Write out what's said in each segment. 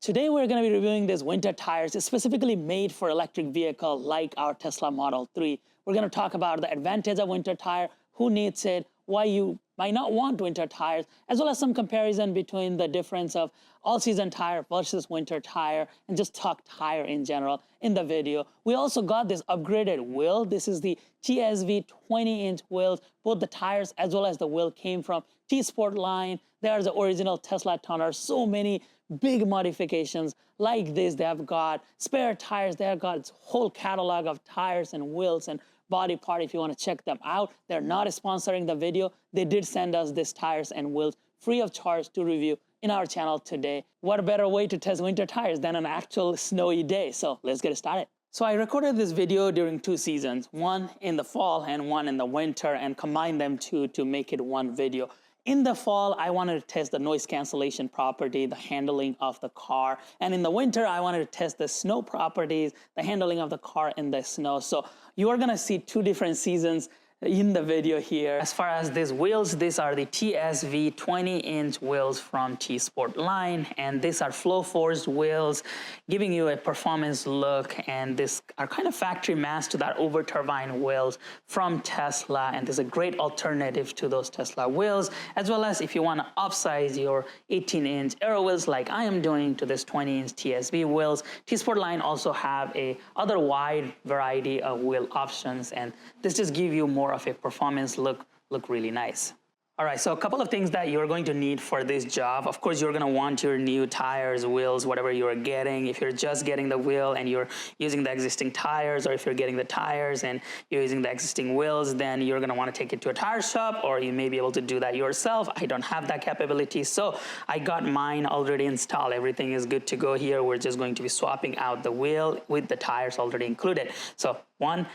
Today we're going to be reviewing these winter tires. It's specifically made for electric vehicle like our Tesla Model 3. We're going to talk about the advantage of winter tire, who needs it, why you might not want winter tires, as well as some comparison between the difference of all-season tire versus winter tire, and just talk tire in general in the video. We also got this upgraded wheel. This is the TSV 20-inch wheels. Both the tires as well as the wheel came from T Sportline. They are the original Tesla toners. So many big modifications like this. They have got spare tires. They have got its whole catalog of tires and wheels and body part if you want to check them out. They're not sponsoring the video. They did send us these tires and wheels free of charge to review in our channel today. What a better way to test winter tires than an actual snowy day. So let's get started. So I recorded this video during 2 seasons, one in the fall and one in the winter, and combined them two to make it one video. In the fall, I wanted to test the noise cancellation property, the handling of the car. And in the winter, I wanted to test the snow properties, the handling of the car in the snow. So you are gonna see 2 different seasons in the video here. As far as these wheels, these are the TSV 20-inch wheels from T Sportline, and these are flow forged wheels, giving you a performance look, and these are kind of factory matched to that over turbine wheels from Tesla, and there's a great alternative to those Tesla wheels, as well as if you want to upsize your 18-inch aero wheels like I am doing to this 20-inch TSV wheels. T Sportline also have a other wide variety of wheel options, and this just gives you more of a performance look really nice. All right, so a couple of things that you're going to need for this job. Of course, you're gonna want your new tires, wheels, whatever you're getting. If you're just getting the wheel and you're using the existing tires, or if you're getting the tires and you're using the existing wheels, then you're gonna wanna take it to a tire shop, or you may be able to do that yourself. I don't have that capability, so I got mine already installed. Everything is good to go here. We're just going to be swapping out the wheel with the tires already included. So one.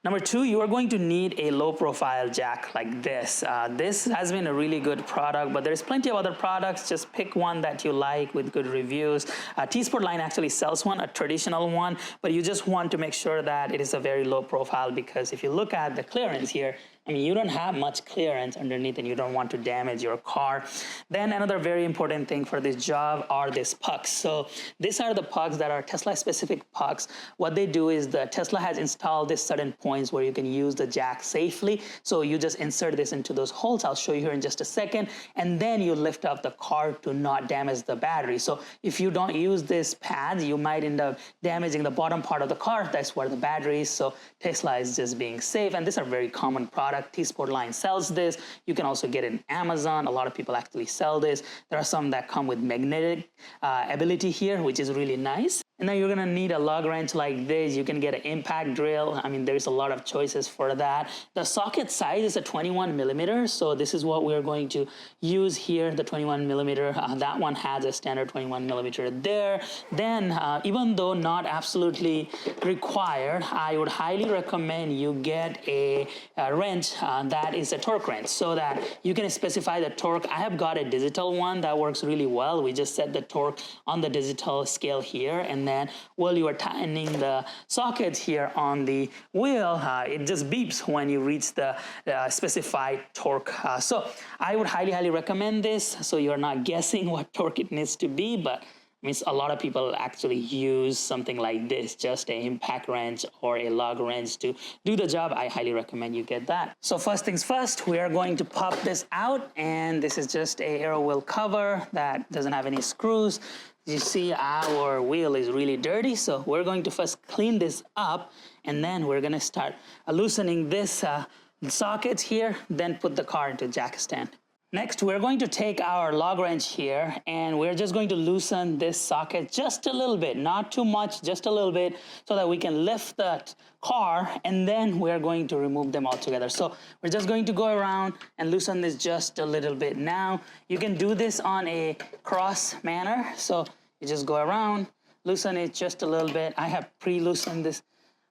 Number 2, you are going to need a low profile jack like this. This has been a really good product, but there's plenty of other products. Just pick one that you like with good reviews. T Sportline actually sells one, a traditional one, but you just want to make sure that it is a very low profile, because if you look at the clearance here, I mean, you don't have much clearance underneath and you don't want to damage your car. Then another very important thing for this job are these pucks. So these are the pucks that are Tesla specific pucks. What they do is the Tesla has installed these certain points where you can use the jack safely. So you just insert this into those holes. I'll show you here in just a second. And then you lift up the car to not damage the battery. So if you don't use these pads, you might end up damaging the bottom part of the car. That's where the battery is. So Tesla is just being safe. And these are very common products. T Sportline sells this. You can also get it in Amazon. A lot of people actually sell this. There are some that come with magnetic ability here, which is really nice. And then you're gonna need a lug wrench like this. You can get an impact drill. I mean, there's a lot of choices for that. The socket size is a 21 millimeter. So this is what we're going to use here, the 21 millimeter. That one has a standard 21 millimeter there. Then, even though not absolutely required, I would highly recommend you get a wrench that is a torque wrench, so that you can specify the torque. I have got a digital one that works really well. We just set the torque on the digital scale here, and then while you are tightening the sockets here on the wheel, it just beeps when you reach the specified torque. So I would highly recommend this, so you're not guessing what torque it needs to be. But means a lot of people actually use something like this, just an impact wrench or a lug wrench to do the job. I highly recommend you get that. So first things first, we are going to pop this out, and this is just a aero wheel cover that doesn't have any screws. You see our wheel is really dirty, so we're going to first clean this up, and then we're gonna start loosening this sockets here, then put the car into jack stand. Next, we're going to take our lug wrench here, and we're just going to loosen this socket just a little bit, not too much, just a little bit, so that we can lift the car, and then we're going to remove them all together. So we're just going to go around and loosen this just a little bit. Now, you can do this on a cross manner. So you just go around, loosen it just a little bit. I have pre-loosened this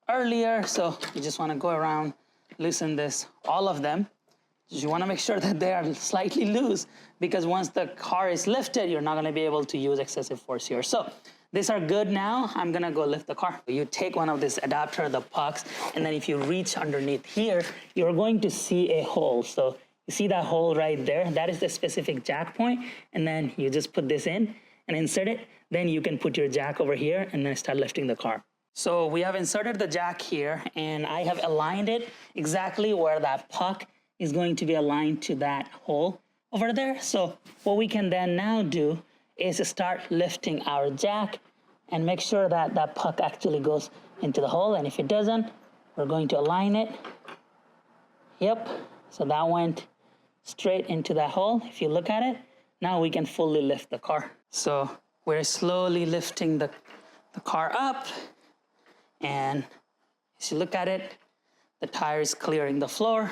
earlier, so you just want to go around, loosen this, all of them. You want to make sure that they are slightly loose, because once the car is lifted, you're not going to be able to use excessive force here. So these are good now. I'm going to go lift the car. You take one of this adapter, the pucks, and then if you reach underneath here, you're going to see a hole. So you see that hole right there? That is the specific jack point. And then you just put this in and insert it. then you can put your jack over here and then start lifting the car. So we have inserted the jack here, and I have aligned it exactly where that puck is going to be aligned to that hole over there. So what we can then now do is start lifting our jack and make sure that that puck actually goes into the hole. And if it doesn't, we're going to align it. Yep, so that went straight into that hole. If you look at it, now we can fully lift the car. So we're slowly lifting the car up, and as you look at it, the tire is clearing the floor.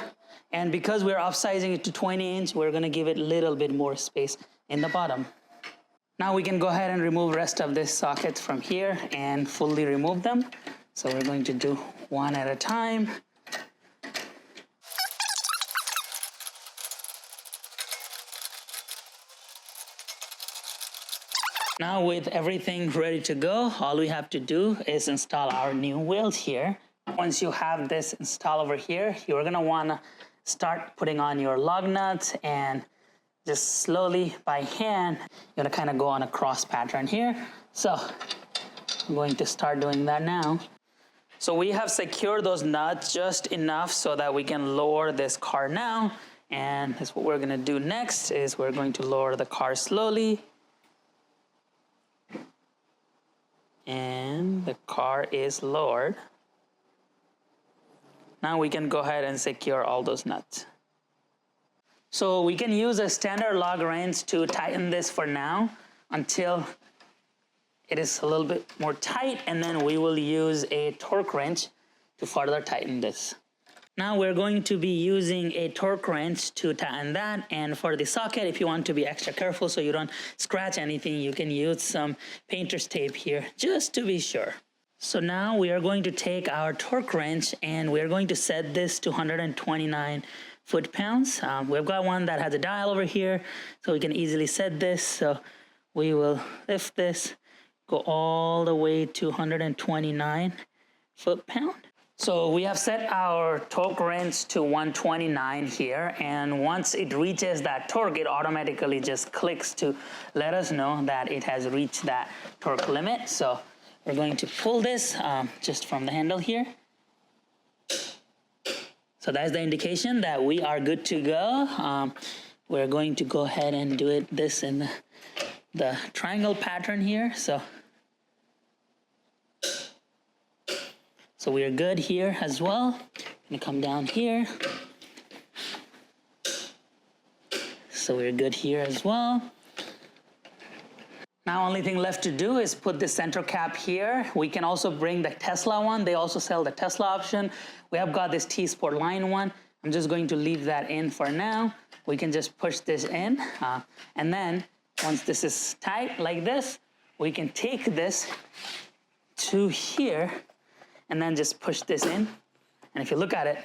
And because we're upsizing it to 20 inch, we're gonna give it a little bit more space in the bottom. Now we can go ahead and remove the rest of this sockets from here and fully remove them. So we're going to do one at a time. Now with everything ready to go, all we have to do is install our new wheels here. Once you have this installed over here, you're gonna wanna start putting on your lug nuts, and just slowly by hand, you're gonna kind of go on a cross pattern here. So I'm going to start doing that now. So we have secured those nuts just enough so that we can lower this car now. And that's what we're gonna do next, is we're going to lower the car slowly. And the car is lowered. Now we can go ahead and secure all those nuts. So we can use a standard lug wrench to tighten this for now until it is a little bit more tight, and then we will use a torque wrench to further tighten this. Now we're going to be using a torque wrench to tighten that, and for the socket, if you want to be extra careful so you don't scratch anything, you can use some painter's tape here just to be sure. So now we are going to take our torque wrench and we're going to set this to 129 foot-pounds. We've got one that has a dial over here, so we can easily set this. So we will lift this, go all the way to 129 foot-pound. So we have set our torque wrench to 129 here, and once it reaches that torque, it automatically just clicks to let us know that it has reached that torque limit. So we're going to pull this just from the handle here. So that's the indication that we are good to go. We're going to go ahead and do this in the triangle pattern here. So we are good here as well. I'm gonna come down here. So we're good here as well. Now only thing left to do is put the center cap here. We can also bring the Tesla one. They also sell the Tesla option. We have got this T Sportline one. I'm just going to leave that in for now. We can just push this in. And then once this is tight like this, we can take this to here and then just push this in. And if you look at it,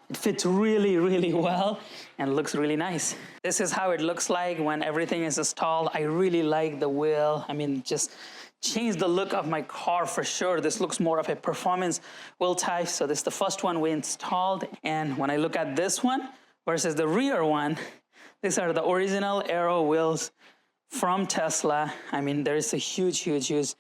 it fits really, really well and looks really nice. This is how it looks like when everything is installed. I really like the wheel. I mean, just changed the look of my car for sure. This looks more of a performance wheel type. So this is the first one we installed. And when I look at this one versus the rear one, these are the original Aero wheels from Tesla. I mean, there is a huge, huge, huge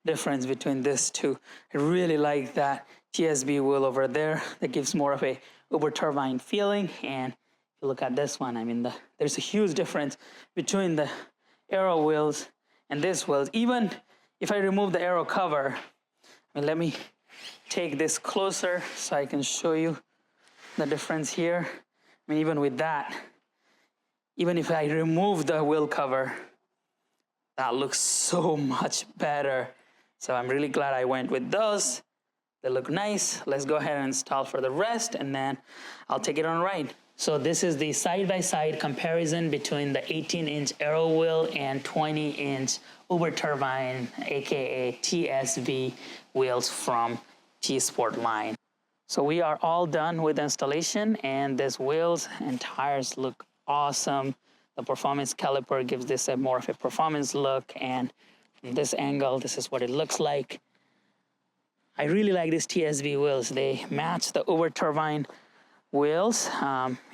difference between this two. I really like that TSB wheel over there. That gives more of a uber turbine feeling. And if you look at this one, I mean, there's a huge difference between the Aero wheels and this wheels. Even if I remove the Aero cover, I mean, let me take this closer so I can show you the difference here. I mean, even with that, even if I remove the wheel cover, that looks so much better. So I'm really glad I went with those. They look nice. Let's go ahead and install for the rest, and then I'll take it on a ride. So this is the side-by-side comparison between the 18-inch Aero wheel and 20-inch Uber Turbine, aka TSV wheels from T Sportline. So we are all done with installation, and these wheels and tires look awesome. The performance caliper gives this a more of a performance look, and from this angle, this is what it looks like. I really like these TSV wheels. They match the Uber Turbine wheels,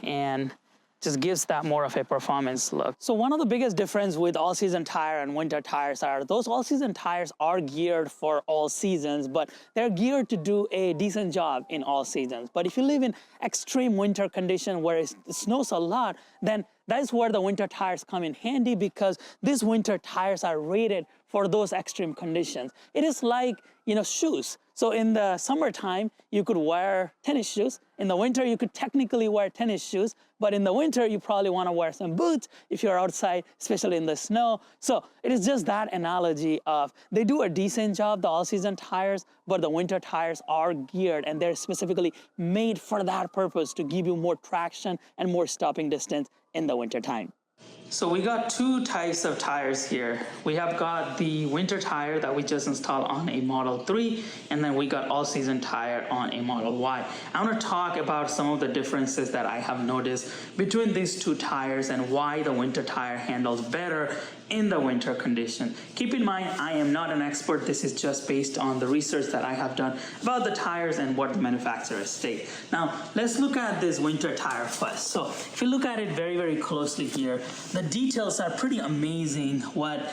and just gives that more of a performance look. So one of the biggest difference with all-season tire and winter tires are those all-season tires are geared for all seasons, but they're geared to do a decent job in all seasons. But if you live in extreme winter condition where it snows a lot, then that's where the winter tires come in handy, because these winter tires are rated for those extreme conditions. It is like, shoes. So in the summertime, you could wear tennis shoes. In the winter, you could technically wear tennis shoes, but in the winter, you probably want to wear some boots if you're outside, especially in the snow. So it is just that analogy of they do a decent job, the all-season tires, but the winter tires are geared and they're specifically made for that purpose, to give you more traction and more stopping distance in the winter time. So we got two types of tires here. We have got the winter tire that we just installed on a Model 3, and then we got all-season tire on a Model Y. I want to talk about some of the differences that I have noticed between these two tires and why the winter tire handles better in the winter condition. Keep in mind, I am not an expert. This is just based on the research that I have done about the tires and what the manufacturers state. Now, let's look at this winter tire first. So if you look at it very, very closely here, the details are pretty amazing what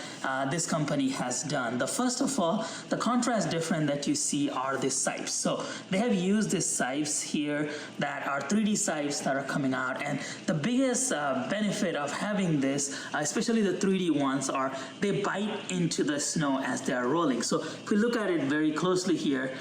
this company has done. The first of all, the contrast difference that you see are the sipes. So they have used these sipes here that are 3D sipes that are coming out, and the biggest benefit of having this, especially the 3D ones, are they bite into the snow as they are rolling. So if we look at it very closely here,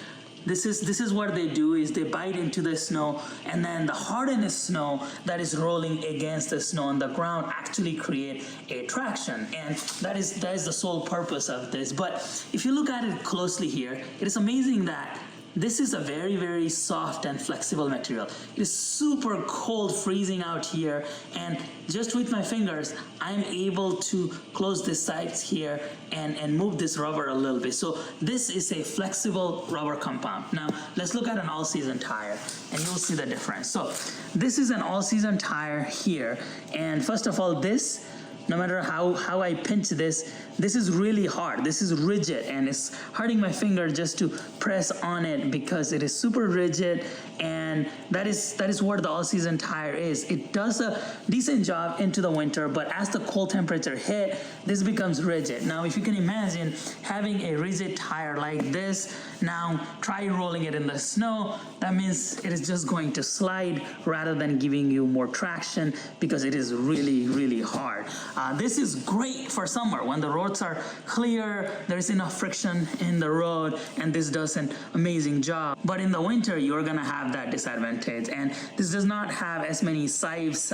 this is what they do, is they bite into the snow, and then the hardened snow that is rolling against the snow on the ground actually create a traction, and that is the sole purpose of this. But if you look at it closely here, it is amazing that this is a very, very soft and flexible material. It is super cold, freezing out here, and just with my fingers, I'm able to close the sides here and move this rubber a little bit. So this is a flexible rubber compound. Now, let's look at an all-season tire, and you'll see the difference. So this is an all-season tire here, and first of all, this, no matter how I pinch this is really hard. This is rigid, and it's hurting my finger just to press on it because it is super rigid, and that is what the all-season tire is. It does a decent job into the winter, but as the cold temperature hit, this becomes rigid. Now, if you can imagine having a rigid tire like this, now try rolling it in the snow, that means it is just going to slide rather than giving you more traction because it is really, really hard. This is great for summer when the roads are clear, there's enough friction in the road, and this does an amazing job. But in the winter, you're gonna have that disadvantage, and this does not have as many sipes.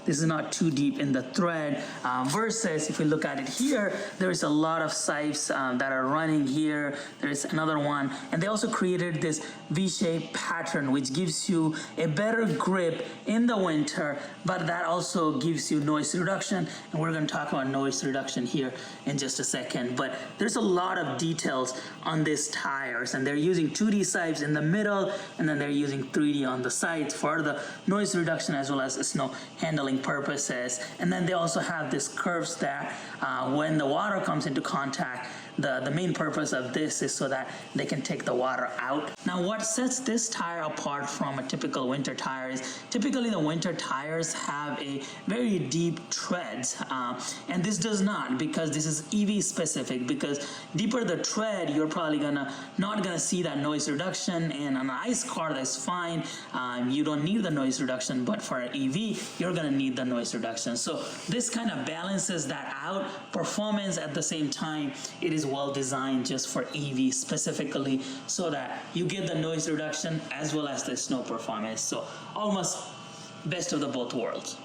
This is not too deep in the thread, versus if we look at it here, there is a lot of sipes that are running here. There is another one, and they also created this V-shaped pattern which gives you a better grip in the winter, but that also gives you noise reduction, and we're going to talk about noise reduction here in just a second. But there's a lot of details on these tires, and they're using 2D sipes in the middle, and then they're using 3D on the sides for the noise reduction as well as snow handling purposes. And then they also have these curves that when the water comes into contact, the main purpose of this is so that they can take the water out. Now, what sets this tire apart from a typical winter tire is typically the winter tires have a very deep treads, and this does not, because this is EV specific. Because deeper the tread, you're probably not gonna see that noise reduction, and on an ICE car that's fine, you don't need the noise reduction, but for an EV, you're gonna need the noise reduction. So this kind of balances that out, performance at the same time. It is well designed just for EV specifically, so that you get the noise reduction as well as the snow performance. So almost best of the both worlds.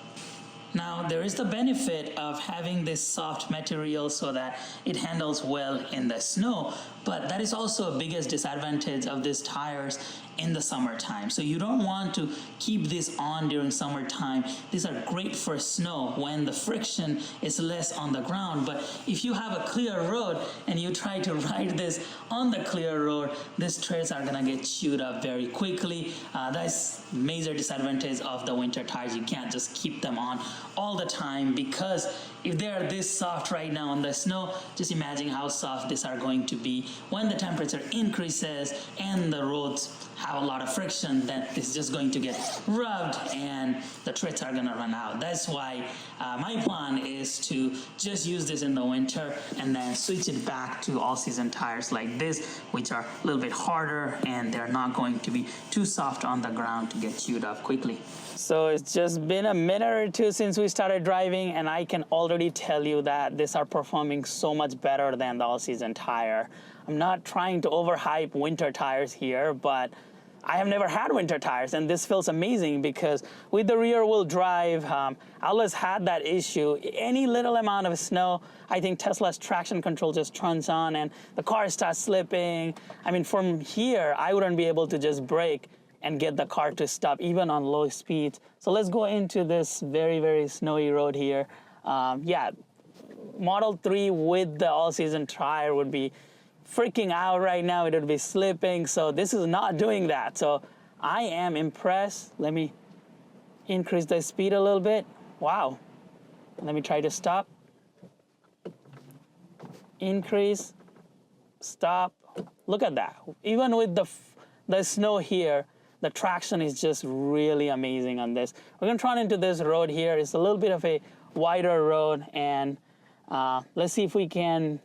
Now, there is the benefit of having this soft material so that it handles well in the snow, but that is also a biggest disadvantage of these tires in the summertime. So you don't want to keep this on during summertime. These are great for snow when the friction is less on the ground, but if you have a clear road and you try to ride this on the clear road, these treads are gonna get chewed up very quickly. That's major disadvantage of the winter tires. You can't just keep them on all the time because if they are this soft right now on the snow, just imagine how soft these are going to be when the temperature increases and the roads have a lot of friction. Then it's just going to get rubbed and the treads are gonna run out. That's why my plan is to just use this in the winter and then switch it back to all-season tires like this, which are a little bit harder and they're not going to be too soft on the ground to get chewed up quickly. So it's just been a minute or two since we started driving, and I can already tell you that these are performing so much better than the all-season tire. I'm not trying to overhype winter tires here, but I have never had winter tires, and this feels amazing because with the rear-wheel drive, I always had that issue. Any little amount of snow, I think Tesla's traction control just turns on and the car starts slipping. I mean, from here, I wouldn't be able to just brake and get the car to stop even on low speeds. So let's go into this very, very snowy road here. Yeah, Model 3 with the all-season tire would be freaking out right now. It would be slipping. So this is not doing that. So I am impressed. Let me increase the speed a little bit. Wow. Let me try to stop. Increase, stop. Look at that. Even with the snow here, the traction is just really amazing on this. We're gonna run into this road here. It's a little bit of a wider road, and let's see if we can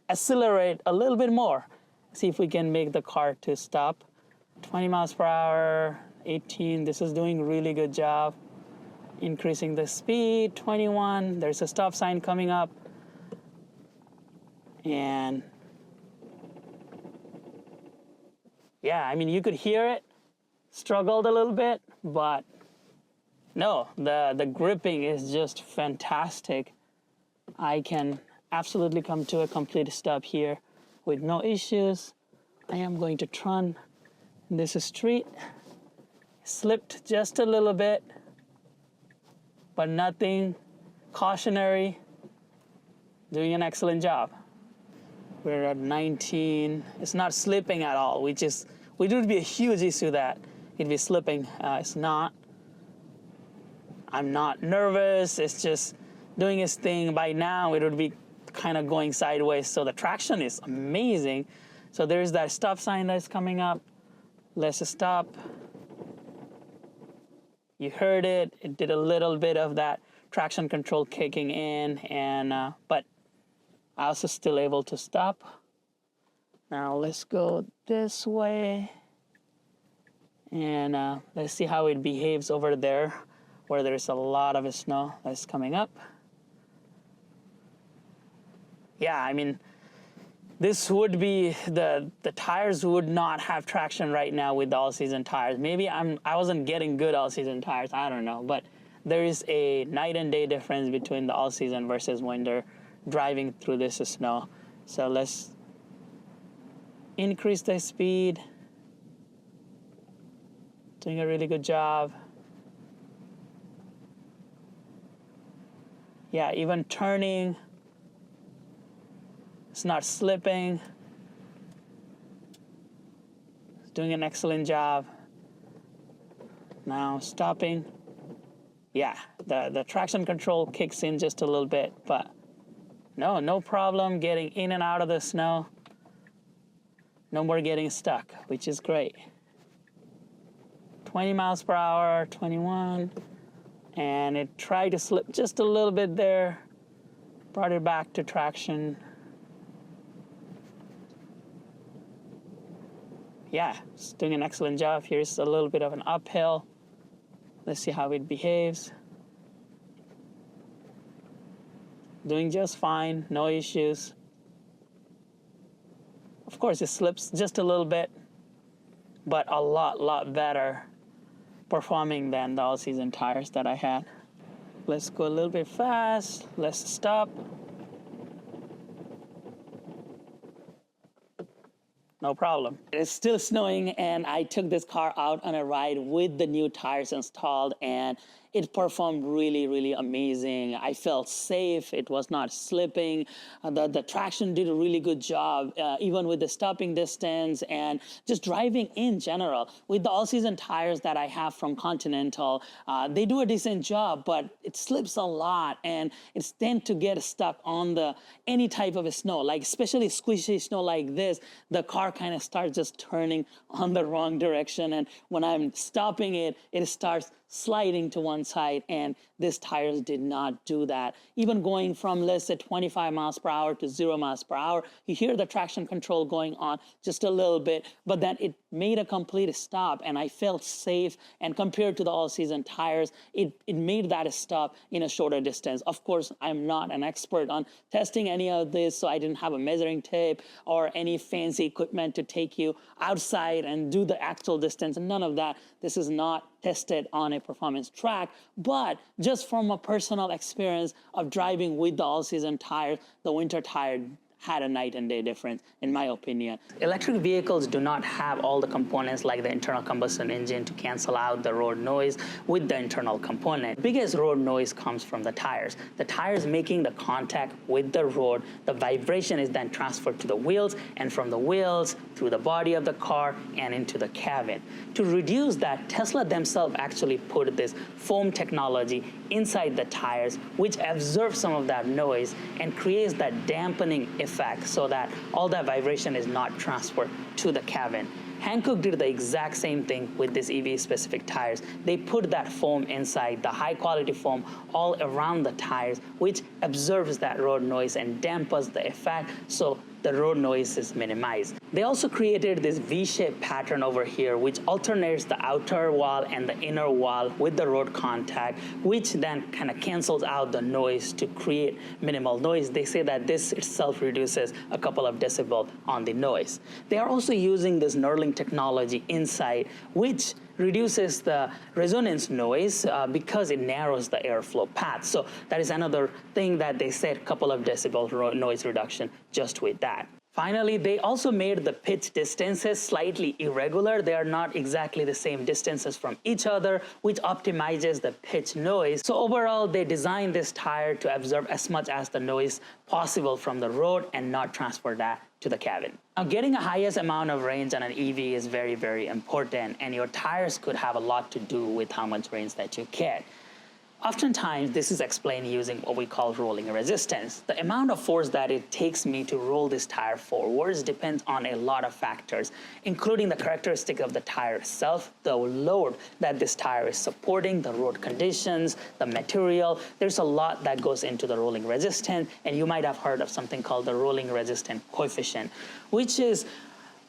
accelerate a little bit more. See if we can make the car to stop. 20 miles per hour, 18. This is doing a really good job. Increasing the speed, 21. There's a stop sign coming up. And yeah, I mean, you could hear it. Struggled a little bit, but no, the gripping is just fantastic. I can absolutely come to a complete stop here with no issues. I am going to turn this street. Slipped just a little bit, but nothing cautionary. Doing an excellent job. We're at 19. It's not slipping at all, which would be a huge issue that it'd be slipping. It's not. I'm not nervous. It's just doing its thing. By now, it would be kind of going sideways. So the traction is amazing. So there's that stop sign that's coming up. Let's stop. You heard it. It did a little bit of that traction control kicking in, and but I was still able to stop. Now let's go this way, and let's see how it behaves over there, where there's a lot of snow that's coming up. Yeah, I mean, this would be, the tires would not have traction right now with the all-season tires. Maybe I wasn't getting good all-season tires, I don't know. But there is a night and day difference between the all-season versus winter driving through this snow. So let's increase the speed. Doing a really good job. Yeah, even turning. It's not slipping. It's doing an excellent job. Now stopping. Yeah, the traction control kicks in just a little bit, but no problem getting in and out of the snow. No more getting stuck, which is great. 20 miles per hour, 21, and it tried to slip just a little bit there. Brought it back to traction. Yeah, it's doing an excellent job. Here's a little bit of an uphill. Let's see how it behaves. Doing just fine, no issues. Of course, it slips just a little bit, but a lot better performing than the all-season tires that I had. Let's go a little bit fast. Let's stop. No problem. It's still snowing, and I took this car out on a ride with the new tires installed, and it performed really, really amazing. I felt safe. It was not slipping. The traction did a really good job, even with the stopping distance and just driving in general. With the all-season tires that I have from Continental, they do a decent job, but it slips a lot, and it's tend to get stuck on any type of snow, like especially squishy snow like this. The car kind of starts just turning on the wrong direction, and when I'm stopping it, it starts sliding to one side, and these tires did not do that. Even going from, let's say, 25 miles per hour to 0 miles per hour, you hear the traction control going on just a little bit, but then it made a complete stop, and I felt safe. And compared to the all-season tires, it made that stop in a shorter distance. Of course, I'm not an expert on testing any of this, so I didn't have a measuring tape or any fancy equipment to take you outside and do the actual distance, and none of that. This is not tested on a performance track, but just from a personal experience of driving with the all-season tires, the winter tire had a night and day difference, in my opinion. Electric vehicles do not have all the components like the internal combustion engine to cancel out the road noise with the internal component. The biggest road noise comes from the tires. The tires making the contact with the road, the vibration is then transferred to the wheels, and from the wheels through the body of the car and into the cabin. To reduce that, Tesla themselves actually put this foam technology inside the tires, which absorbs some of that noise and creates that dampening effect so that all that vibration is not transferred to the cabin. Hankook did the exact same thing with these EV-specific tires. They put that foam inside, the high-quality foam, all around the tires, which absorbs that road noise and dampens the effect, so the road noise is minimized. They also created this V-shaped pattern over here, which alternates the outer wall and the inner wall with the road contact, which then kind of cancels out the noise to create minimal noise. They say that this itself reduces a couple of decibels on the noise. They are also using this knurling technology inside, which reduces the resonance noise because it narrows the airflow path. So that is another thing that they said, a couple of decibel noise reduction just with that. Finally, they also made the pitch distances slightly irregular. They are not exactly the same distances from each other, which optimizes the pitch noise. So overall, they designed this tire to absorb as much as the noise possible from the road and not transfer that to the cabin. Now, getting a highest amount of range on an EV is very, very important, and your tires could have a lot to do with how much range that you get. Oftentimes, this is explained using what we call rolling resistance. The amount of force that it takes me to roll this tire forwards depends on a lot of factors, including the characteristic of the tire itself, the load that this tire is supporting, the road conditions, the material. There's a lot that goes into the rolling resistance, and you might have heard of something called the rolling resistance coefficient, which is,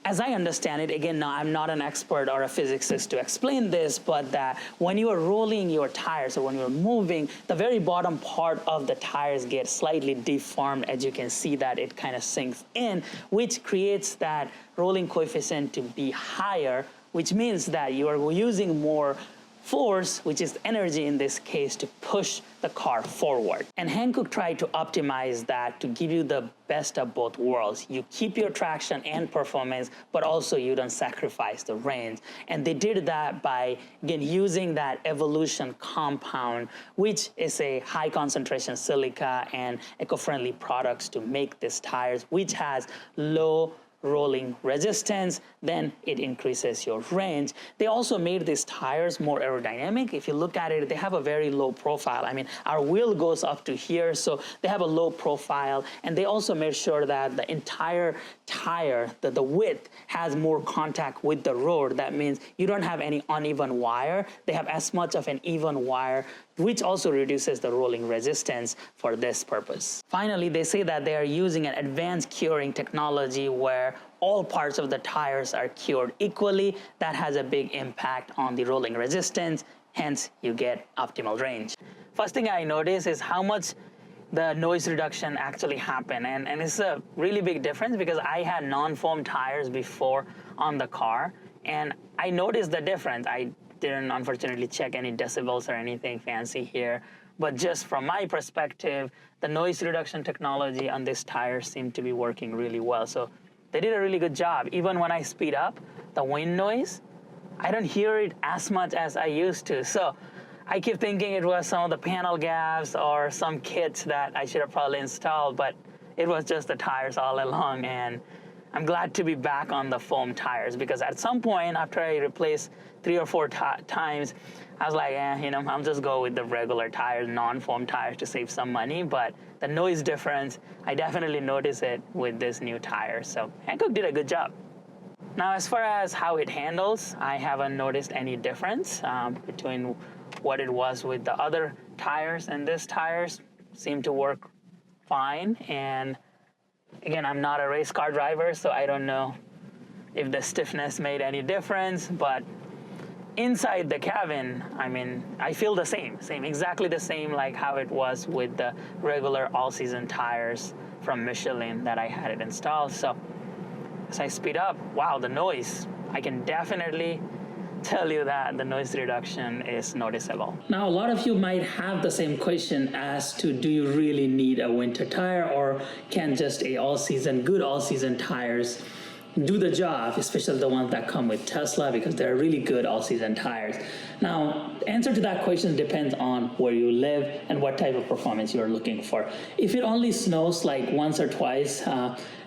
as I understand it, again, now I'm not an expert or a physicist to explain this, but that when you are rolling your tires or when you're moving, the very bottom part of the tires get slightly deformed. As you can see that it kind of sinks in, which creates that rolling coefficient to be higher, which means that you are using more force, which is energy in this case, to push the car forward. And Hankook tried to optimize that to give you the best of both worlds. You keep your traction and performance, but also you don't sacrifice the range. And they did that by, again, using that Evolution compound, which is a high concentration silica and eco-friendly products to make these tires, which has low rolling resistance, then it increases your range. They also made these tires more aerodynamic. If you look at it, they have a very low profile. I mean, our wheel goes up to here, so they have a low profile. And they also made sure that the entire tire, the width, has more contact with the road. That means you don't have any uneven wire. They have as much of an even wire, which also reduces the rolling resistance for this purpose. Finally, they say that they are using an advanced curing technology where all parts of the tires are cured equally. That has a big impact on the rolling resistance, hence you get optimal range. First thing I notice is how much the noise reduction actually happened, and it's a really big difference because I had non-foam tires before on the car, and I noticed the difference. I didn't unfortunately check any decibels or anything fancy here, but just from my perspective, the noise reduction technology on this tire seemed to be working really well. So they did a really good job. Even when I speed up, the wind noise, I don't hear it as much as I used to. So I keep thinking it was some of the panel gaps or some kits that I should have probably installed, but it was just the tires all along. And I'm glad to be back on the foam tires, because at some point after I replaced 3 or 4 times, I was like, you know, I'll just go with the regular tires, non-foam tires, to save some money. But the noise difference, I definitely notice it with this new tire. So Hankook did a good job. Now, as far as how it handles, I haven't noticed any difference between what it was with the other tires, and this tires seem to work fine. And again, I'm not a race car driver, so I don't know if the stiffness made any difference, but inside the cabin, I mean, I feel the same, exactly the same like how it was with the regular all-season tires from Michelin that I had it installed. So as I speed up, wow, the noise, I can definitely tell you that the noise reduction is noticeable. Now, a lot of you might have the same question as to, do you really need a winter tire, or can just a good all-season tires do the job, especially the ones that come with Tesla, because they're really good all-season tires? Now, answer to that question depends on where you live and what type of performance you're looking for. If it only snows like once or twice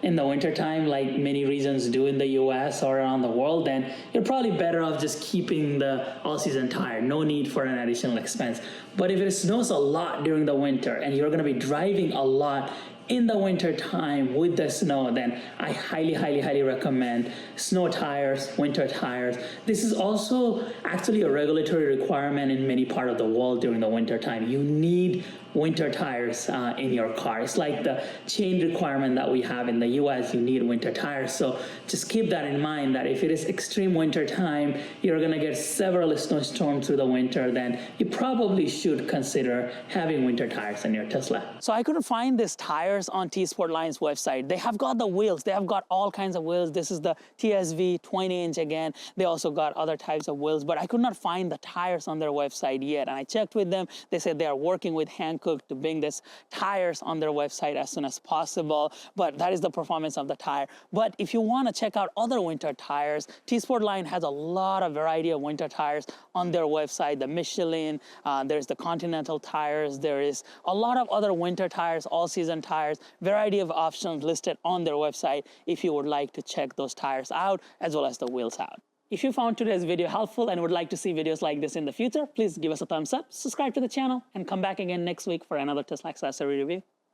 in the wintertime, like many regions do in the US or around the world, then you're probably better off just keeping the all-season tire. No need for an additional expense. But if it snows a lot during the winter and you're gonna be driving a lot in the winter time with the snow, then I highly recommend snow tires, winter tires. This is also actually a regulatory requirement in many parts of the world during the winter time. You need winter tires in your car. It's like the chain requirement that we have in the US, you need winter tires. So just keep that in mind, that if it is extreme winter time, you're gonna get several snowstorms through the winter, then you probably should consider having winter tires in your Tesla. So I couldn't find these tires on T Sportline's website. They have got the wheels, they have got all kinds of wheels. This is the TSV 20-inch again. They also got other types of wheels, but I could not find the tires on their website yet. And I checked with them, they said they are working with Hankook to bring this tires on their website as soon as possible, but that is the performance of the tire. But if you want to check out other winter tires, T Sportline has a lot of variety of winter tires on their website. The Michelin, there's the Continental tires, there is a lot of other winter tires, all-season tires, variety of options listed on their website if you would like to check those tires out, as well as the wheels out. If you found today's video helpful and would like to see videos like this in the future, please give us a thumbs up, subscribe to the channel, and come back again next week for another Tesla accessory review.